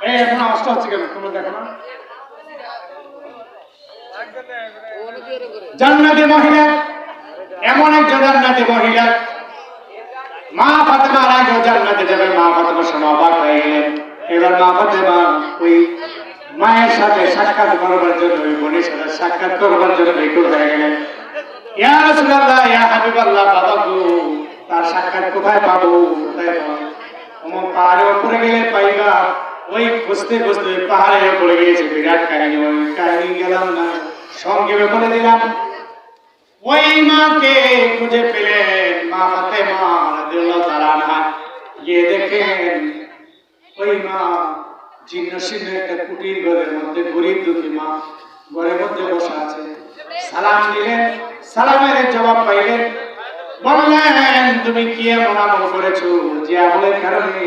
এই এখন আওয়াজটা হচ্ছে কেন তোমরা দেখো না? জান্নাতি মহিলা, এমন একজন জান্নাতি মহিলা, মা ফাতেমার আগে জান্নাতে যাবে। মা ফাতেমা শুনে অবাক হয়ে গেলেন। এবার মা ফাতেমা ওই মায়ের সাথে সাক্ষাৎ করবার জন্য, ওই বোনের সাথে সাক্ষাৎ করবার জন্য বেকুল হয়ে গেলেন। ইয়া রাসূলুল্লাহ, ইয়া হাবিবাল্লাহ, বাবা গো, তার সাক্ষাৎ কোথায় পাবো, কোথায় পাবো? অমন পাহাড়ের উপরে গেলে পাইবা। ওই খুঁজতে খুঁজতে পাহাড়ে পড়ে গিয়েছে বিরাট কাহিনী। ওই কাহিনী গেলাম না, সংক্ষেপে বলে দিলাম। ওই মাকে খুঁজে পেলেন মা ফাতেমা রাদিয়াল্লাহু তাআলা আনহা। গিয়ে দেখেন ওই মা জীর্ণশীর্ণ একটা কুটির ঘরের মধ্যে, গরিব দুঃখী মা ঘরের মধ্যে বসে আছে। সালাম দিলেন, সালামের জবাব পাইলেন। বললেন, তুমি কি এমন আমল করেছো যে আমলের কারণে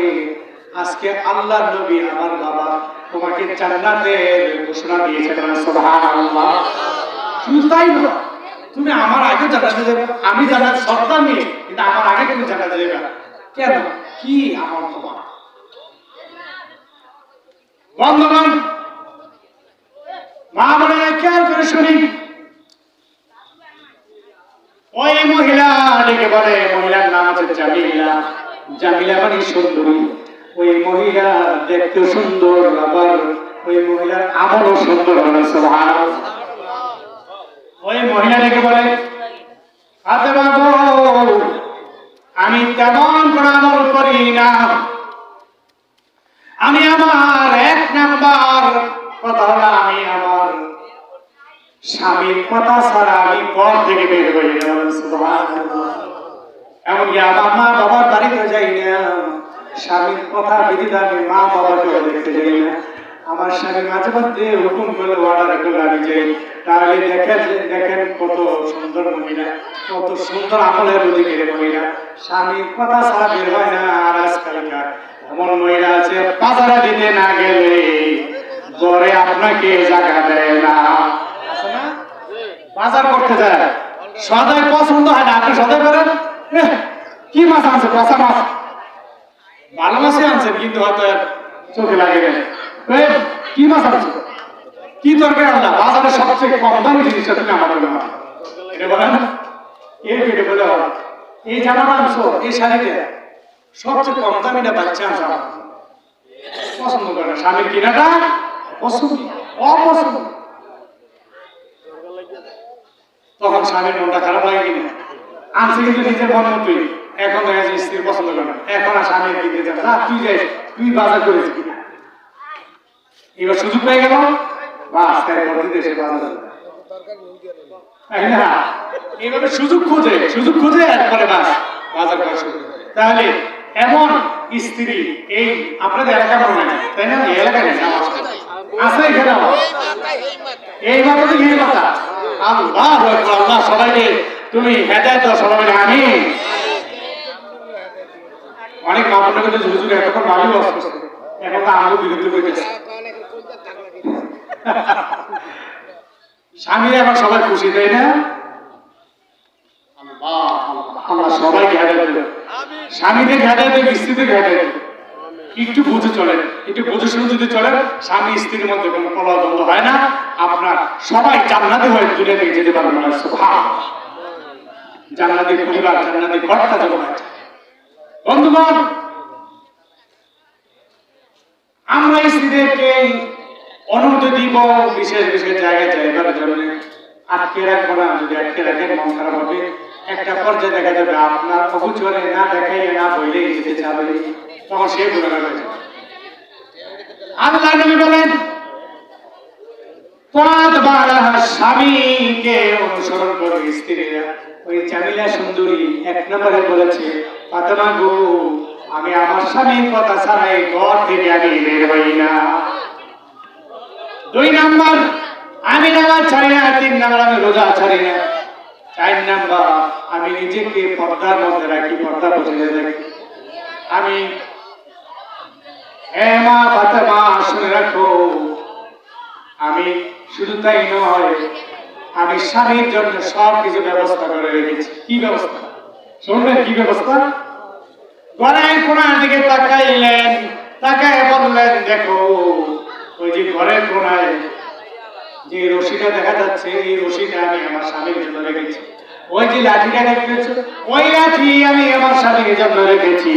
আজকে আল্লাহর নবী আমার বাবা তোমাকে জান্নাতের ঘোষণা দিয়েছেন? সুবহানাল্লাহ। শুধু তাই না, তুমি আমার আগে জান্নাতে যাবে। আমি জান্নাত সরকার নিয়ে, কিন্তু আমার আগে তুমি জান্নাতে যাবে কেন? কি আমল তোমার? বন্ধুগণ, মা বোনেরা খেয়াল করে শুনি। ওই মহিলা ডেকে বলে, মহিলার নাম হচ্ছে জামিলা। জামিলা মানে সুন্দরী। ওই মহিলা দেখতে সুন্দর, আবার ওই মহিলার আমলও সুন্দর হবে। সুবহানাল্লাহ। ওই মহিলা ডেকে বলে, ফাতেমা গো, আমি তেমন কোন আমল করি না। আমি আমার এক নাম্বার কথা হলো, আমি আমার স্বামীর কথা ছাড়া আমি ঘর থেকে বের হই না। সুবহানাল্লাহ। এমনকি আমার মা বাবার বাড়িতে যাই না। স্বামীর কথা ব্যতীত আমি মা বাবাকে দেখতে যাই না। আমার স্বামী মাঝে মধ্যে হুকুম করলে, অর্ডার করলে আমি যাই। তাহলে দেখেন কত সুন্দর মহিলা, কত সুন্দর আমলের অধিকারী মহিলা, স্বামীর কথা ছাড়া বের হয় না। আর আজকালকার এমন মহিলা আছে, বাজারে দিতে না গেলে ঘরে আপনাকে জায়গা দেয় না। বাজার করতে যায়, সদাই পছন্দ হয় না। আপনি সদাই করেন, কি মাছ আনছে? পচা মাছ। ভালো মাছই আনছেন, কিন্তু হয়তো চোখে লাগে গেল। কি মাছ আনছে, কি তরকারি আনলা? বাজারে সবচেয়ে কম দামি জিনিসটা তুমি আমার বলে মাছ এটা বলেন। এই পেটে বলে এই জামাটা আনছো, এই শাড়িটা সবচেয়ে কম দামিটা বাচ্চা আনছে, আমার পছন্দ করে না। স্বামীর কিনাটা পছন্দ, অপছন্দ। তখন স্বামীর মনটা খারাপ লাগে কিনা? আনছে কিন্তু নিজের মন মতোই। এখন স্ত্রীর পছন্দ করে না। এখন আর স্বামীর দিকে যাবে না, তুই যাই, তুই বাজার করেছি কিনা। এবার সুযোগ পেয়ে গেল, বাস তারপর দেশে বাজার। এইভাবে সুযোগ খোঁজে এরপরে বাস বাজার করা শুরু। তাহলে এমন স্ত্রী এই আপনাদের এলাকা মনে হয়, তাই না? এলাকায় আছে এখানে এইভাবে তো এই কথা। আল্লাহ সবাইকে তুমি হেদায়েত দাও, সবাই আমি অনেক মাপনা করতে হুজুর এতক্ষণ ভালোই অসুস্থ, এখন তো আমাকে বিরুদ্ধে করতেছে। স্বামীরা এখন সবাই খুশি, তাই না? আমরা সবাইকে হেদায়েত দেব, স্বামীদের হেদায়েত দেব, স্ত্রীদের হেদায়েত দেব। একটু বুঝে চলেন, একটু বুঝে শুনে যদি চলেন, স্বামী স্ত্রীর মধ্যে কোনো কলহ হয় না। আপনার সবাই জান্নাতি হয়ে দুনিয়া থেকে যেতে পারবেন না। সুবহানাল্লাহ। জান্নাতি পরিবার, জান্নাতি ঘরটা যেন হয়। বন্ধুগণ, আমরা স্ত্রীদেরকে অনুমতি দিব বিশেষ বিশেষ জায়গায় যাইবার জন্য। আটকে রাখবো না। যদি আটকে রাখেন মন খারাপ হবে। একটা পর্যায়ে দেখা যাবে আপনার অবুচরে না দেখাইলে না বইলে যেতে চাবে, তখন সে গুণাগার হয়ে যাবে। আল্লাহ নবী বলেন, স্বামীকে অনুসরণ করে স্ত্রীরা। ওই জামিলা সুন্দরী এক নম্বরে বলেছে, ফাতেমা গো, আমি আমার স্বামীর কথা ছাড়াই ঘর থেকে আমি বের হই না। 2 নাম্বার, আমি নামাজ ছাড়ি না। 3 নাম্বার, আমি রোজা ছাড়ি না। 4 নাম্বার, আমি নিজেকে পর্দার মধ্যে রাখি, পর্দা বজায় রাখি। আমি মা ফাতেমা শুনে রাখো, আমি শুধু তাই নয়, আমি স্বামীর জন্য সব কিছু ব্যবস্থা করে রেখেছি। কি ব্যবস্থা শুনবেন? কি ব্যবস্থা? গলায় কোরআন দিকে তাকাইলেন, তাকায় বললেন, দেখো যে ঘরের কোনায় যে রশিটা দেখা যাচ্ছে, এই রশিটা আমি আমার স্বামীর জন্য রেখেছি। ওই যে লাঠিটা দেখতেছ, ওই লাঠি আমি আমার স্বামীর জন্য রেখেছি।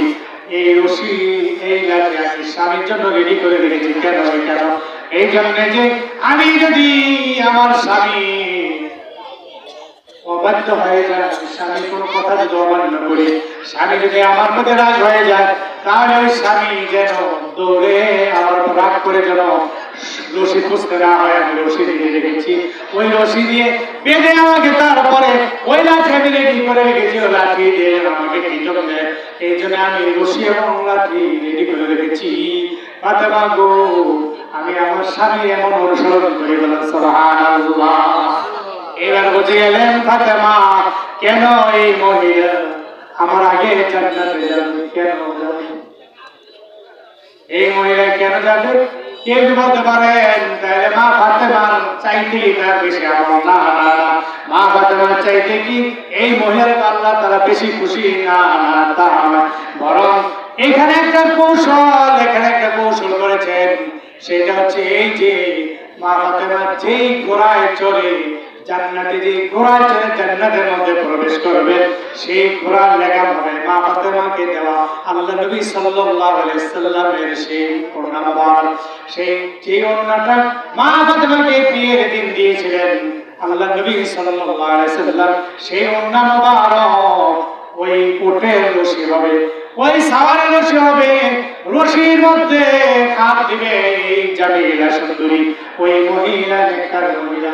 এই রশি, এই লাঠি আমি স্বামীর জন্য রেডি করে রেখেছি। কেন? কেন? এই জন্য যে আমি যদি আমার স্বামী অবাধ্য হয়ে যায়, স্বামী কোনো কথা যদি অমান্য করি, স্বামী যদি আমার মধ্যে রাগ হয়ে যায়, তাহলে ওই স্বামী যেন দৌড়ে আমার রাগ করে যেন রশি খুঁজতে না হয়। আমি রশি দিয়ে রেখেছি, ওই রশি দিয়ে বেঁধে আমাকে তারপরে ওই লাঠি আমি রেডি করে রেখেছি। ওই লাঠি দিয়ে আমাকে কি জন্য, এই জন্য আমি রশি এবং লাঠি রেডি করে রেখেছি। ফাতেমা গো, আমি আমার স্বামী এমন অনুসরণ করি, বলেন সুবহানাল্লাহ। এবার বুঝে গেলেন ফাতেমা কেন এই মহিলা আমার আগে জান্নাতে যাবে, কেন যাবে, এই মহিলা কেন যাবে? কেউ বলতে পারেন তাহলে মা ফাতেমার চাইতে তার বেশি আমল না, মা ফাতেমার চাইতে কি এই মহিলার আল্লাহ তারা বেশি খুশি না, তা বরং এখানে একটা কৌশল, এখানে একটা কৌশল করেছেন। সেটা হচ্ছে এই যে মা ফাতেমা যেই ঘোড়ায় চড়ে জান্নাতে, যে ঘোড়ায় চড়ে জান্নাতের মধ্যে প্রবেশ করবে, সেই ঘোড়ার লেগাম হবে মা ফাতেমাকে দেওয়া আল্লাহ নবী সাল্লাল্লাহু আলাইহি সাল্লামের সেই ওড়না মোবারক, সেই যে ওড়নাটা মা ফাতেমাকে বিয়ের দিন দিয়েছিলেন আল্লাহ নবী সাল্লাল্লাহু আলাইহি সাল্লাম, সেই ওড়না মোবারক ওই উটের রশি হবে, ওই সাওয়ারের রশি হবে, রশির মধ্যে হাত দিবে এই জামিলা সুন্দরী ওই মহিলা, নেককার মহিলা।